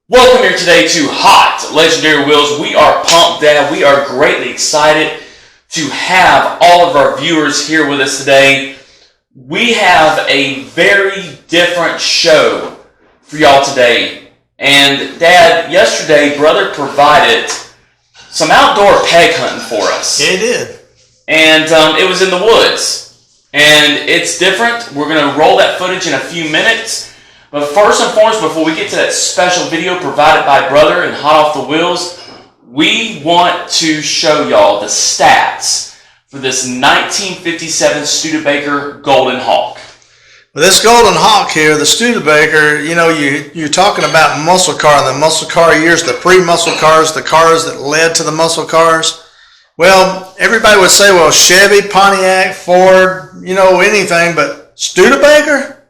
Welcome here today to Hot Legendary Wheels. We are pumped, Dad. We are greatly excited to have all of our viewers here with us today. We have a very different show for y'all today. And Dad, yesterday, Brother provided some outdoor peg hunting for us. Yeah, he did. And it was in the woods. And it's different. We're going to roll that footage in a few minutes. But first and foremost, before we get to that special video provided by Brother and Hot Off the Wheels, we want to show y'all the stats for this 1957 Studebaker Golden Hawk. Well, this Golden Hawk here, the Studebaker, you know, you're talking about muscle car, the muscle car years, the pre-muscle cars, the cars that led to the muscle cars. Well, everybody would say, well, Chevy, Pontiac, Ford, you know, anything, but Studebaker?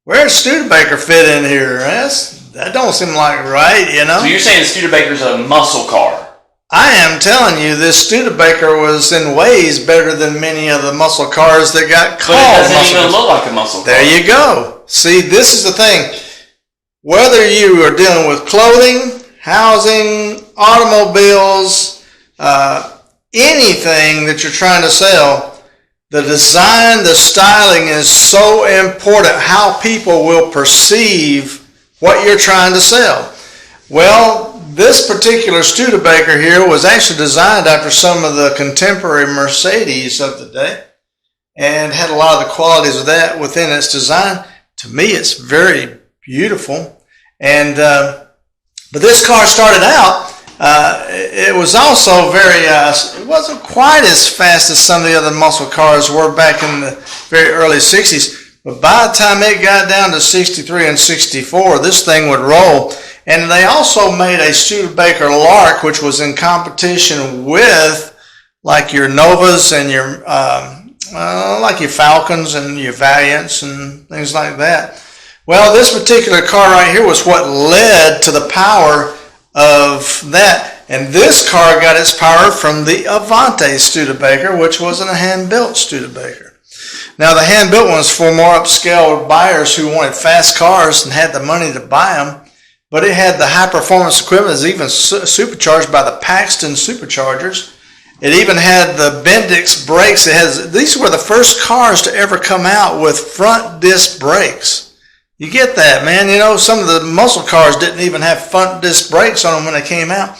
Where does Studebaker fit in here? That don't seem like right, you know? So you're saying Studebaker's a muscle car? I am telling you, this Studebaker was in ways better than many of the muscle cars that got called muscle cars. But it doesn't even look like a muscle car. There you go. See, this is the thing. Whether you are dealing with clothing, housing, automobiles, anything that you're trying to sell, the design, the styling is so important, how people will perceive what you're trying to sell. Well, this particular Studebaker here was actually designed after some of the contemporary Mercedes of the day and had a lot of the qualities of that within its design. To me, it's very beautiful. And but this car started out, it was also it wasn't quite as fast as some of the other muscle cars were back in the very early 60s. But by the time it got down to 63 and 64, this thing would roll. And they also made a Studebaker Lark, which was in competition with like your Novas and your like your Falcons and your Valiants and things like that. Well, this particular car right here was what led to the power of that. And this car got its power from the Avante Studebaker, which wasn't a hand-built Studebaker. Now, the hand-built one was for more upscale buyers who wanted fast cars and had the money to buy them. But it had the high-performance equipment. It was even supercharged by the Paxton superchargers. It even had the Bendix brakes. These were the first cars to ever come out with front disc brakes. You get that, man. You know, some of the muscle cars didn't even have front disc brakes on them when they came out.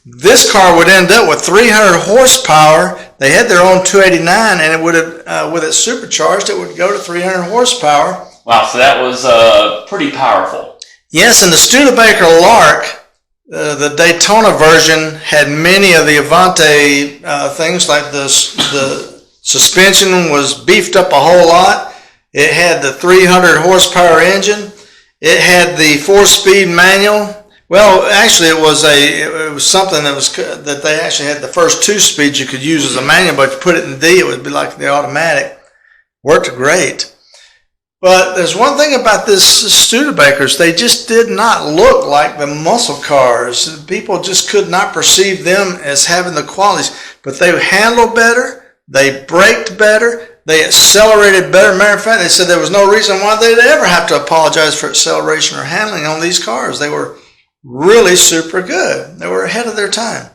This car would end up with 300 horsepower. They had their own 289, and it would have, with it supercharged, it would go to 300 horsepower. Wow, so that was pretty powerful. Yes, and the Studebaker Lark, the Daytona version, had many of the Avante things, like the suspension was beefed up a whole lot. It had the 300 horsepower engine. It had the 4-speed manual. Well, actually, it was something that they actually had the first 2 speeds you could use as a manual, but if you put it in D, it would be like the automatic. Worked great. But there's one thing about this Studebakers, they just did not look like the muscle cars. People just could not perceive them as having the qualities, but they handled better, they braked better, they accelerated better. Matter of fact, they said there was no reason why they'd ever have to apologize for acceleration or handling on these cars. They were really super good. They were ahead of their time.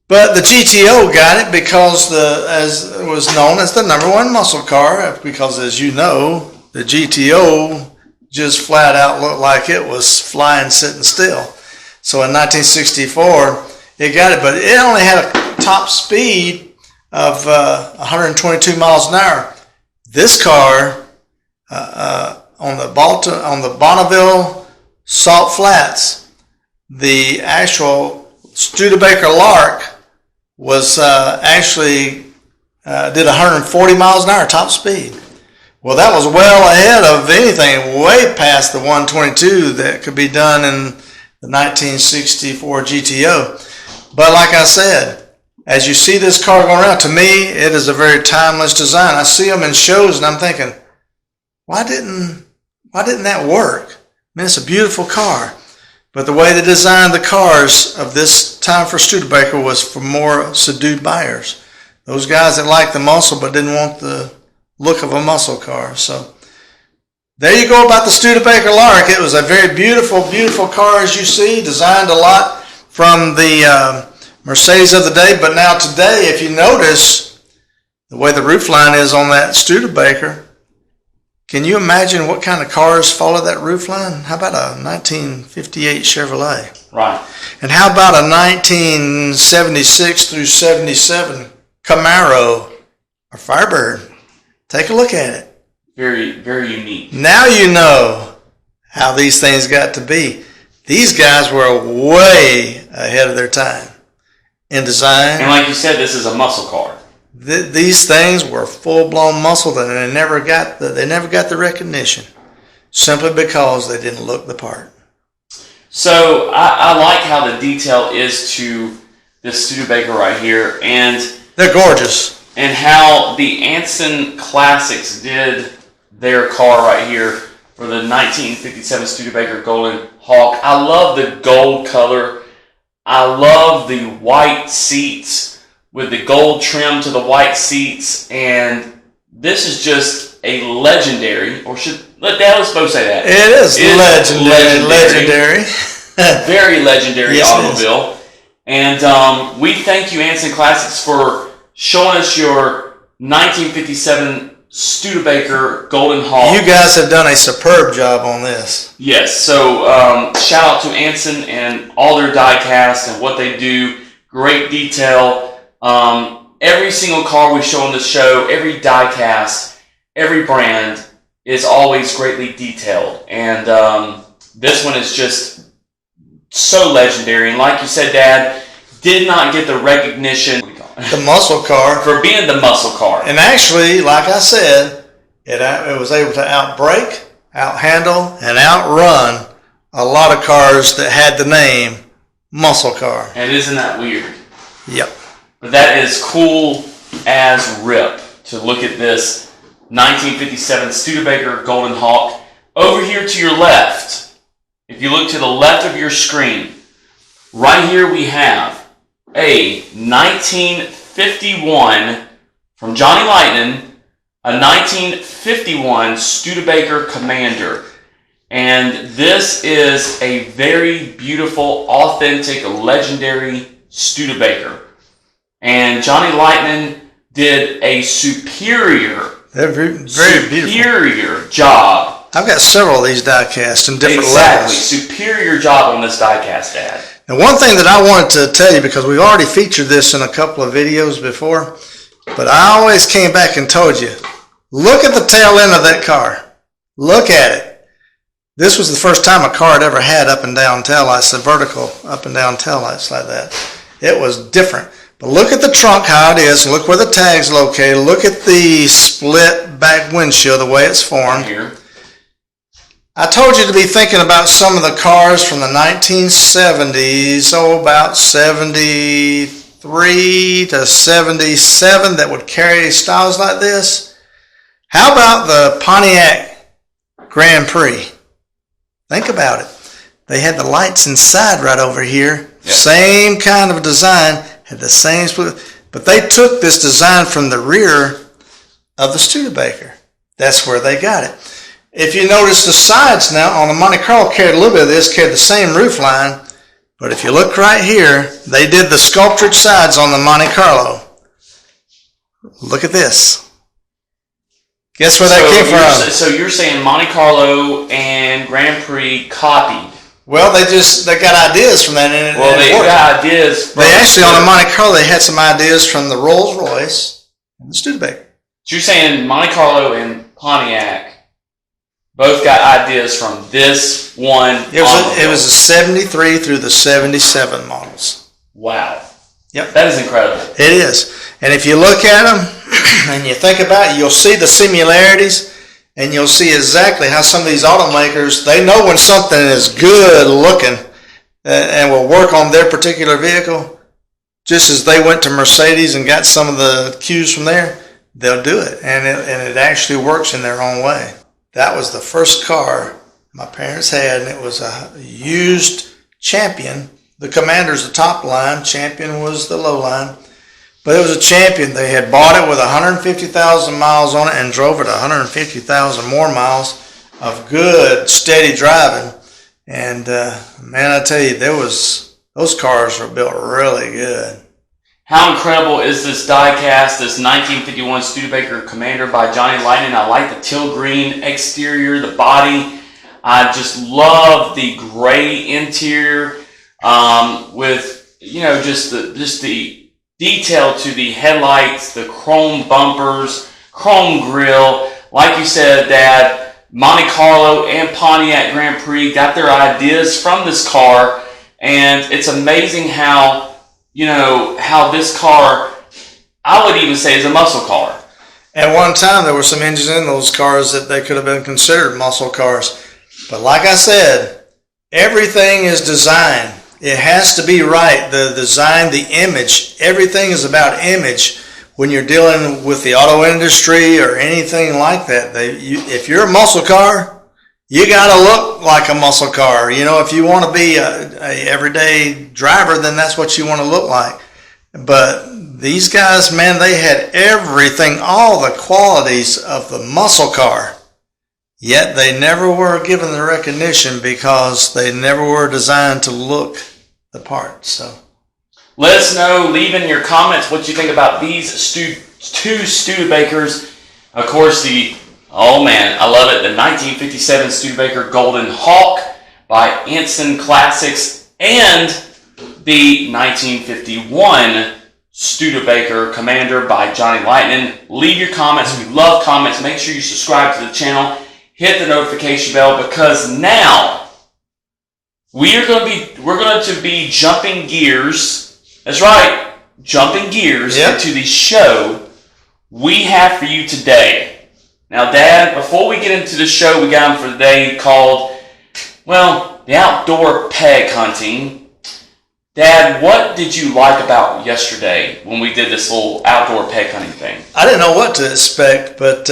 But the GTO got it because as it was known as the #1 muscle car, because as you know, the GTO just flat out looked like it was flying sitting still. So in 1964, it got it, but it only had a top speed of 122 miles an hour. This car on the Bonneville Salt Flats, the actual Studebaker Lark was actually did 140 miles an hour top speed. Well, that was well ahead of anything, way past the 122 that could be done in the 1964 GTO. But like I said, as you see this car going around, to me, it is a very timeless design. I see them in shows and I'm thinking, why didn't that work? I mean, it's a beautiful car. But the way they designed the cars of this time for Studebaker was for more subdued buyers. Those guys that liked the muscle but didn't want the look of a muscle car. So there you go about the Studebaker Lark. It was a very beautiful, beautiful car, as you see, designed a lot from the Mercedes of the day. But now today, if you notice the way the roofline is on that Studebaker, can you imagine what kind of cars follow that roofline? How about a 1958 Chevrolet? Right. And how about a 1976 through 77 Camaro or Firebird? Take a look at it. Very, very unique. Now you know how these things got to be. These guys were way ahead of their time in design. And like you said, this is a muscle car. These things were full-blown muscle, and they never got the recognition simply because they didn't look the part. So I like how the detail is to this Studebaker right here, and they're gorgeous. And how the Anson Classics did their car right here for the 1957 Studebaker Golden Hawk. I love the gold color. I love the white seats with the gold trim to the white seats, and this is just a legendary, or should let's both say that. It is legendary. Very legendary automobile. And we thank you, Anson Classics, for showing us your 1957 Studebaker Golden Hawk. You guys have done a superb job on this. Yes, so shout out to Anson and all their die-cast and what they do. Great detail. Every single car we show on the show, every die-cast, every brand is always greatly detailed. And this one is just so legendary. And like you said, Dad, did not get the recognition. The muscle car. For being the muscle car. And actually, like I said, it was able to outbrake, outhandle, and outrun a lot of cars that had the name muscle car. And isn't that weird? Yep. But that is cool as rip to look at this 1957 Studebaker Golden Hawk. Over here to your left, if you look to the left of your screen, right here we have a 1951 from Johnny Lightning, a 1951 Studebaker Commander. And this is a very beautiful, authentic, legendary Studebaker. And Johnny Lightning did a superior job. I've got several of these die-casts in different levels. levels. Superior job on this die-cast, Dad. And one thing that I wanted to tell you, because we've already featured this in a couple of videos before, but I always came back and told you, look at the tail end of that car. Look at it. This was the first time a car had ever had up and down taillights, the vertical up and down taillights like that. It was different. But look at the trunk, how it is. Look where the tag's located. Look at the split back windshield, the way it's formed. Here. I told you to be thinking about some of the cars from the 1970s, about 73 to 77 that would carry styles like this. How about the Pontiac Grand Prix? Think about it. They had the lights inside right over here. Yep. Same kind of design. Had the same split, but they took this design from the rear of the Studebaker. That's where they got it. If you notice the sides now on the Monte Carlo carried a little bit of this, carried the same roof line, but if you look right here, they did the sculptured sides on the Monte Carlo. Look at this. Guess where that came from? So you're saying Monte Carlo and Grand Prix copied? Well, they got ideas from that. And they got ideas. They actually, on the Monte Carlo, they had some ideas from the Rolls Royce and the Studebaker. So you're saying Monte Carlo and Pontiac both got ideas from this one? It was the 73 through the 77 models. Wow. Yep. That is incredible. It is. And if you look at them and you think about it, you'll see the similarities. And you'll see exactly how some of these automakers, they know when something is good looking and will work on their particular vehicle. Just as they went to Mercedes and got some of the cues from there, they'll do it. And it actually works in their own way. That was the first car my parents had, and it was a used Champion. The Commander's the top line. Champion was the low line. But it was a Champion. They had bought it with 150,000 miles on it and drove it 150,000 more miles. of good, steady driving. And man, I tell you, those cars were built really good. How incredible is this die-cast, this 1951 Studebaker Commander by Johnny Lightning? I like the teal green exterior, the body. I just love the gray interior with, you know, just the detail to the headlights, the chrome bumpers, chrome grille. Like you said, Dad, Monte Carlo and Pontiac Grand Prix got their ideas from this car, and it's amazing how, you know, how this car, I would even say, is a muscle car. At one time, there were some engines in those cars that they could have been considered muscle cars. But like I said, everything is design. It has to be right. The design, the image, everything is about image. When you're dealing with the auto industry or anything like that, if you're a muscle car, you got to look like a muscle car. You know, if you want to be a everyday driver, then that's what you want to look like. But these guys, man, they had everything, all the qualities of the muscle car. Yet they never were given the recognition because they never were designed to look the part. So let us know, leave in your comments what you think about these two Studebakers. Of course, oh man, I love it, the 1957 Studebaker Golden Hawk by Anson Classics and the 1951 Studebaker Commander by Johnny Lightning. Leave your comments. We love comments. Make sure you subscribe to the channel. Hit the notification bell, because now we're going to be jumping gears. That's right, jumping gears into the show we have for you today. Now, Dad, before we get into the show we got for today called, well, the outdoor peg hunting. Dad, what did you like about yesterday when we did this little outdoor peg hunting thing? I didn't know what to expect, but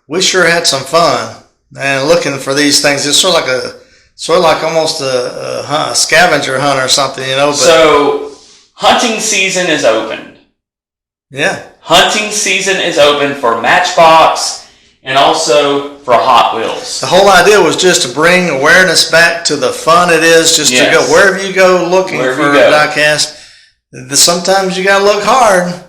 we sure had some fun. And looking for these things, it's sort of like almost a scavenger hunt or something, you know. But so, hunting season is opened. Yeah. Hunting season is open for Matchbox and also for Hot Wheels. The whole idea was just to bring awareness back to the fun it is just to go wherever you go looking for a die-cast. Sometimes you got to look hard.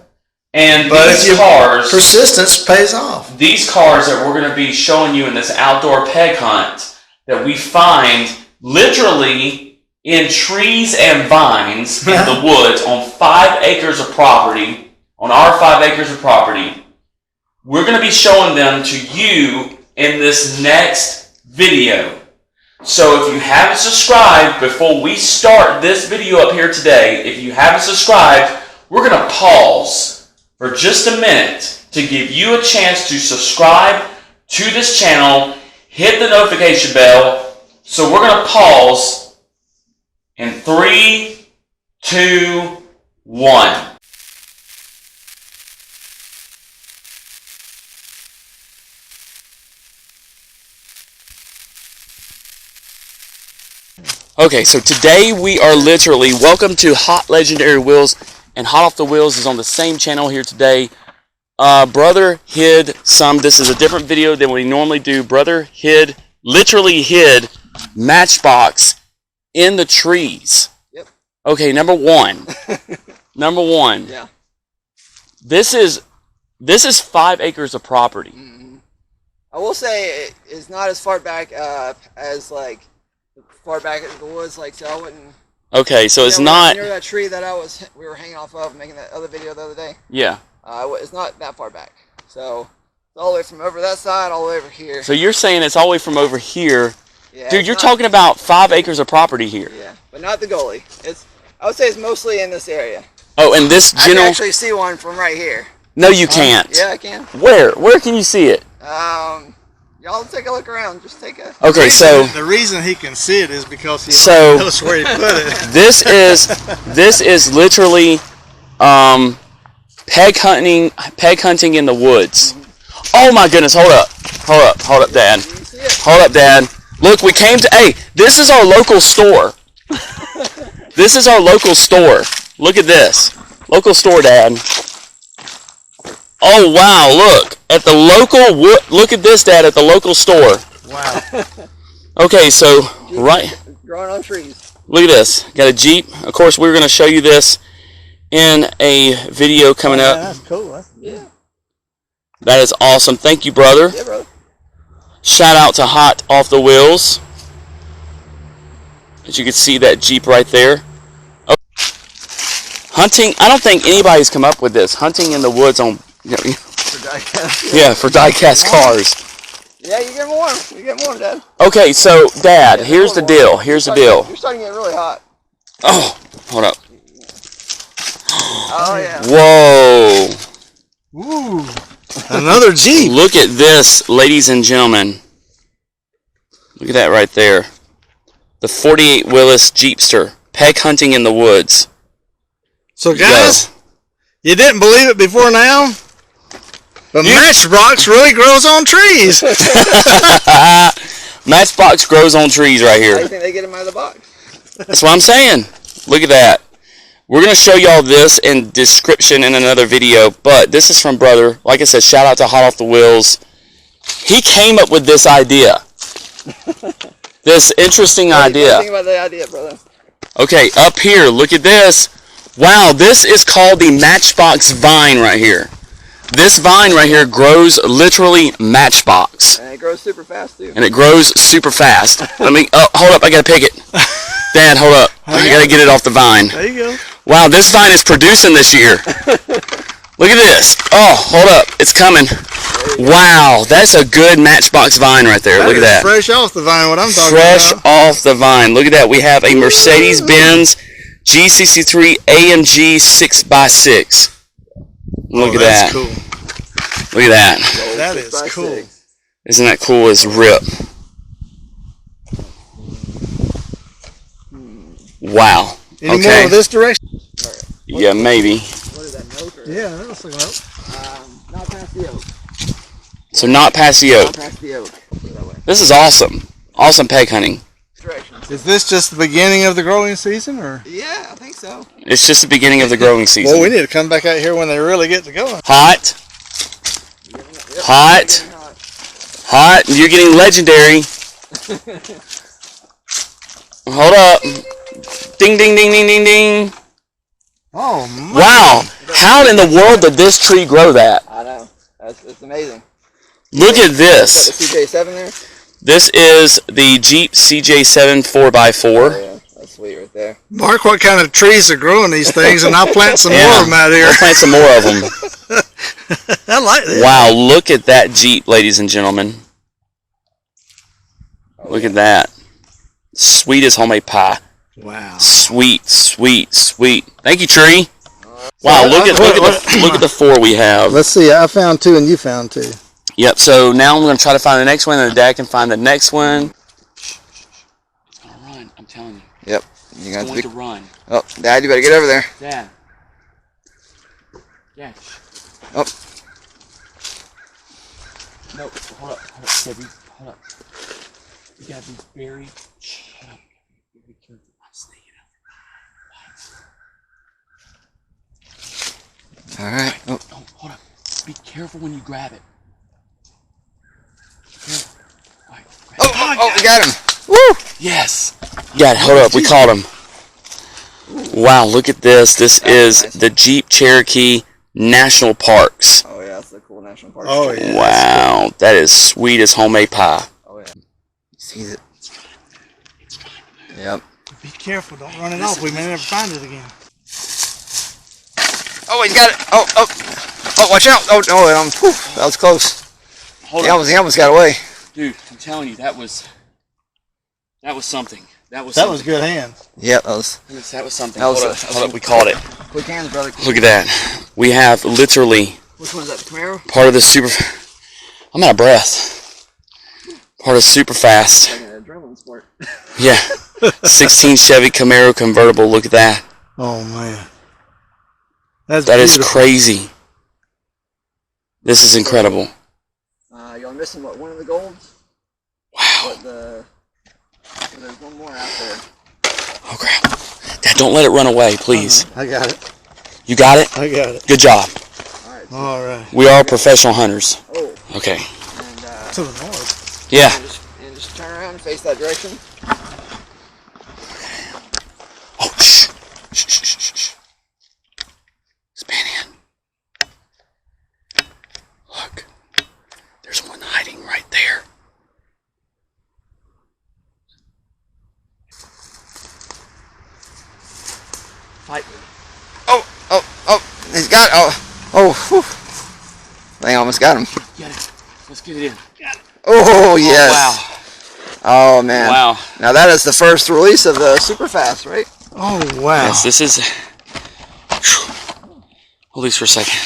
And these cars, persistence pays off. These cars that we're going to be showing you in this outdoor peg hunt that we find literally in trees and vines in the woods on 5 acres of property, on our 5 acres of property, we're going to be showing them to you in this next video. So if you haven't subscribed before we start this video up here today, if you haven't subscribed, we're going to pause for just a minute to give you a chance to subscribe to this channel, hit the notification bell. So we're going to pause in 3, 2, 1. Okay, so today we are literally, welcome to Hot Legendary Wheels, and Hot Off the Wheels is on the same channel here today. Brother hid some, this is a different video than we normally do. Brother literally hid Matchbox in the trees. Yep. Okay, number one. Number one. Yeah. This is 5 acres of property. Mm-hmm. I will say it's not as far back as like far back in the woods, like, so I wouldn't. Okay, so it's not near that tree that we were hanging off of, making that other video the other day. Yeah. It's not that far back. So it's all the way from over that side, all the way over here. So you're saying it's all the way from over here. Yeah, dude, you're talking about 5 acres of property here. Yeah, but not the goalie. I would say it's mostly in this area. Oh, and this general. I can actually see one from right here. No, you can't. Yeah, I can. Where? Where can you see it? Y'all take a look around. Just take a. Okay, so the reason he can see it is because he knows where he put it. This is literally peg hunting in the woods. Oh my goodness! Hold up, Dad. Hold up, Dad. Look, we came to. Hey, this is our local store. This is our local store. Look at this. Local store, Dad. Oh wow! Look at the local. Look at this, Dad. At the local store. Wow. Okay, so right, Growing on trees. look at this. Got a Jeep. Of course, we're going to show you this in a video coming up. That's cool. Yeah. That is awesome. Thank you, brother. Yeah, brother. Shout out to Hot Off the Wheels. As you can see that Jeep right there. Oh. Hunting, I don't think anybody's come up with this. Hunting in the woods on, For diecast. yeah, for die-cast cars. Yeah, you get warm. You get warm, Dad. Okay, so Dad, Yeah, here's the warm. deal. Here's the deal. You're starting to get really hot. Oh, hold up. Oh, yeah. Whoa. Ooh. Another Jeep. Look at this, ladies and gentlemen. Look at that right there. The 48 Willis Jeepster. Peg hunting in the woods. So guys, you didn't believe it before now? But Matchbox really grows on trees. Matchbox grows on trees right How do here. you think they get them out of the box? That's what I'm saying. Look at that. We're going to show y'all this in description in another video, but this is from brother. Like I said, shout out to Hot Off the Wheels. He came up with this idea. This interesting What do you idea. think about the idea, brother? Okay, up here, look at this. Wow, this is called the Matchbox vine right here. This vine right here grows literally Matchbox. And it grows super fast, too. And it grows super fast. Let me, oh, hold up, I gotta pick it. Dad, hold up. I gotta get it off the vine. There you go. Wow, this vine is producing this year. Look at this. Oh, hold up, it's coming. Wow, that's a good Matchbox vine right there. Look at that. Fresh off the vine, what I'm talking Fresh about. off the vine. Look at that. We have a Mercedes-Benz G63 AMG 6x6. Look at that. That's cool. Look at that. That is 6x6. cool. Isn't that cool as rip? Wow. Any more Okay. of this direction? Yeah, maybe. What is that, milk? Or, Yeah, that looks like milk. Not past the oak. So not past the oak. Not past the oak. Put it that way. This is awesome. Awesome peg hunting. Direction. Is this just the beginning of the growing season, or? Yeah, I think so. It's just the beginning of the growing season. Well, we need to come back out here when they really get to going. Hot. Yep. Hot. Hot. You're getting legendary. Hold up. Ding, ding, ding, ding, ding, ding. Oh, man. Wow. How in the world did this tree grow that? I know. It's amazing. Look at Got this. the CJ7 there? This is the Jeep CJ7 Oh, 4x4. yeah. That's sweet right there. Mark what kind of trees are growing these things, and I'll plant some more of them out here. We'll plant some more of them. I like this. Wow, look at that Jeep, ladies and gentlemen. Look at that. Sweet as homemade pie. Wow. Sweet, sweet, sweet. Thank you, tree. Wow, look at the four we have. Let's see. I found two, and you found two. Yep, so now I'm going to try to find the next one, and the dad can find the next one. It's going to run, I'm telling you. Yep. You It's got going to to run. Oh, Dad, you better get over there. Dad. Yeah. Oh. No, hold up, Debbie, hold up. You got to be very... Shut up. Be careful. I'm staying up. All right. Oh. Oh, hold up. Be careful when you grab it. Careful. All right, grab it. Oh, we got him. Woo! Yes. Yeah, hold up. We caught him. Wow, look at this. This is nice. the Jeep Cherokee National Parks. Oh, yeah, that's a cool national park. Oh, yeah. Wow, that is sweet as homemade pie. Oh, yeah. Sees it. Yep. Be careful. Don't run it off. We may never find it again. Oh, he's got it. Oh, watch out. Oh, no, that was close. Hold He up. almost got away. Dude, I'm telling you, that was something. That was That something. was good hands. Yep, that was something. That was Hold up, we caught it. quick hands, brother. Look at that. We have literally Which one is that, the Camaro? part of the super... I'm out of breath. Part of Superfast. Like an adrenaline sport. Yeah. 16 Chevy Camaro convertible. Look at that. Oh, man. That's That is beautiful. crazy. This is incredible. Y'all missing what? One of the golds? Wow. But there's one more out there. Oh, crap. Dad, don't let it run away, please. I got it. You got it? I got it. Good job. Alright. All right. We are professional hunters. Oh, Okay. and To the north. Yeah. face that direction. Oh, shh. Shh, shh, shh, shh. Span in. Look. There's one hiding right there. Fight. Oh, he's got, whew. I almost got him. Get it. Let's get it in. Got it. Oh, yes. Wow. Oh, man. Wow. Now that is the first release of the Superfast, right? Oh, wow. Yes, this is... Hold these for a second.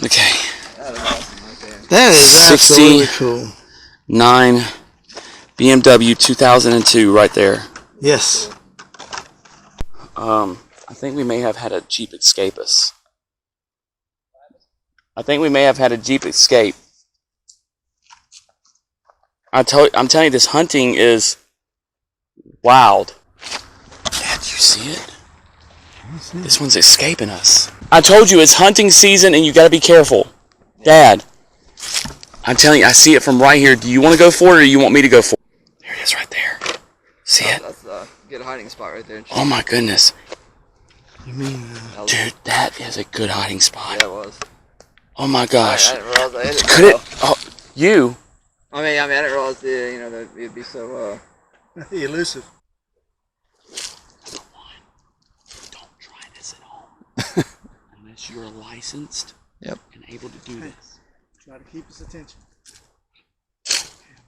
Okay. That is awesome. Okay. That is absolutely cool. 9 BMW 2002 right there. Yes. I think we may have had a Jeep escape us. I think we may have had a Jeep escape. I'm telling you, this hunting is wild. Dad, you see it? This one's escaping us. I told you, it's hunting season and you gotta be careful. Dad, I'm telling you, I see it from right here. Do you want to go for it or do you want me to go for it? There it is right there. See it? That's a good hiding spot right there. Oh my goodness. You mean... Dude, that is a good hiding spot. Yeah, it was. Oh my gosh. I didn't realize I hit it. Could it? Oh, you? I mean, I didn't realize that it'd be so elusive. Don't try this at home. Unless you're licensed Yep. and able to do this. Try to keep his attention. I'm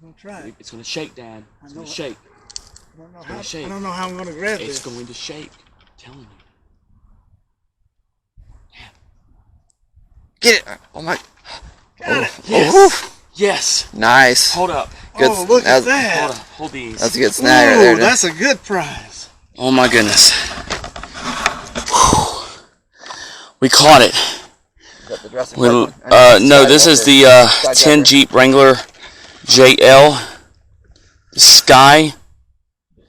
gonna try it. It's going to shake, Dad. It's going to shake. I don't know how I'm gonna grab It's this. going to shake. I'm telling you. Get it! Oh my! Got it. Yes. Yes. Nice. Hold up. Good. Oh, look at Hold that. up. Hold these. That's a good snag right there. Ooh, dude. that's a good prize. Oh my goodness. We caught it. Is that the dressing We, table? I know no, it's this is Skywalker. the Skyjacker. 10 Jeep Wrangler JL Sky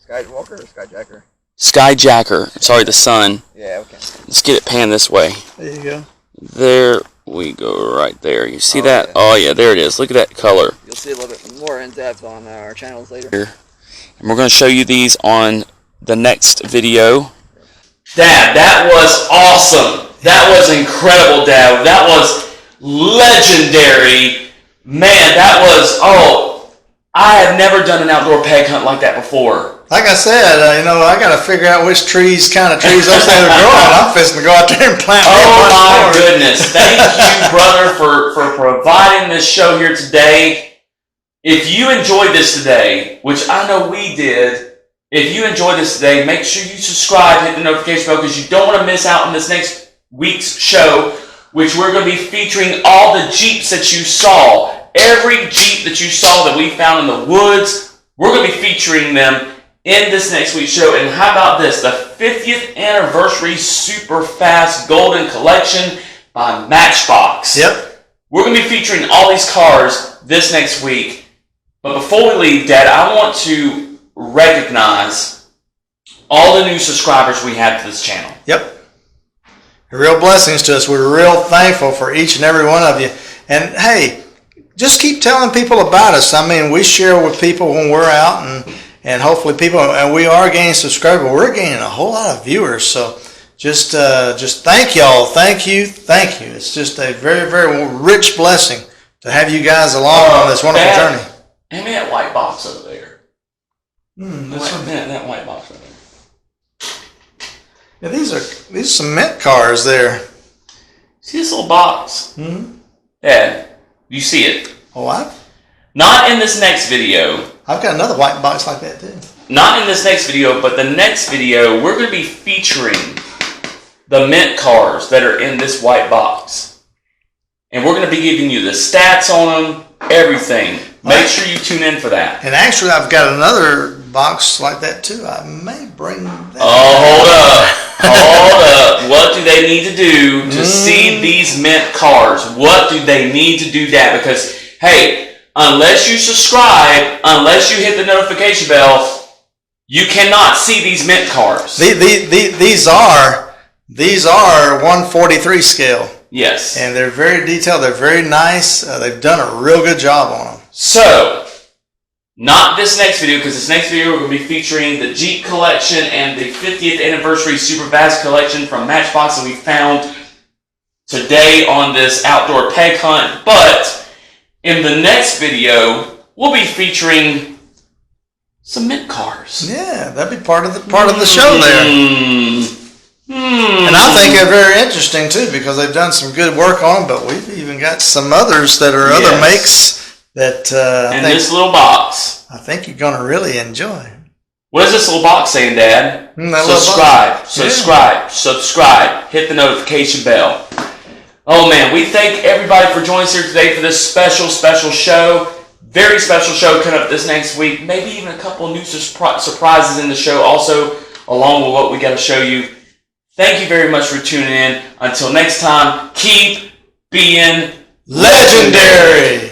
Skywalker or Skyjacker? Skyjacker. Sorry, the sun. Yeah, okay. Let's get it panned this way. There you go. There we go, right there. You see Oh, that? yeah. Oh yeah, there it is. Look at that color. You'll see a little bit more in depth on our channels later. And we're going to show you these on the next video. Dad, that was awesome. That was incredible, Dad. That was legendary. Man, that was, I have never done an outdoor peg hunt like that before. Like I said, I got to figure out which kind of trees those things are growing. I'm fixing to go out there and plant. Oh my goodness. Thank you, brother, for providing this show here today. If you enjoyed this today, which I know we did, if you enjoyed this today, make sure you subscribe, hit the notification bell, because you don't want to miss out on this next week's show, which we're going to be featuring all the Jeeps that you saw. Every Jeep that you saw that we found in the woods, we're going to be featuring them in this next week's show. And how about this? The 50th anniversary Superfast Golden Collection by Matchbox. Yep. We're going to be featuring all these cars this next week. But before we leave, Dad, I want to recognize all the new subscribers we have to this channel. Yep. Real blessings to us. We're real thankful for each and every one of you. And hey, just keep telling people about us. I mean, we share with people when we're out, and hopefully people, and we are gaining subscribers. We're gaining a whole lot of viewers. So just thank y'all. Thank you. It's just a very, very rich blessing to have you guys along on this wonderful Dad, journey. Hand me that white box over there. That white box over there. Yeah, these are cement cars there. See this little box? Mm-hmm. Dad, you see it? Oh, Not in this next video. I've got another white box like that too. Not in this next video, but the next video, we're going to be featuring the mint cars that are in this white box. And we're going to be giving you the stats on them, everything. Make sure you tune in for that. And actually, I've got another box like that too. I may bring that. Hold up. What do they need to do to see these mint cars? What do they need to do that? Because, hey, unless you subscribe, unless you hit the notification bell, you cannot see these mint cars. These are 143 scale. Yes. And they're very detailed. They're very nice. They've done a real good job on them. So, Not this next video, because this next video we're going to be featuring the Jeep collection and the 50th anniversary Superfast collection from Matchbox that we found today on this outdoor peg hunt. But in the next video, we'll be featuring some mint cars. Yeah, that'd be part of the show there. And I think they're very interesting too, because they've done some good work on them, but we've even got some others that are other makes that in this little box. I think you're going to really enjoy. What is this little box saying, Dad? Subscribe. Hit the notification bell. Oh man, we thank everybody for joining us here today for this special show. Very special show coming up this next week. Maybe even a couple of new surprises in the show also, along with what we got to show you. Thank you very much for tuning in. Until next time, keep being legendary.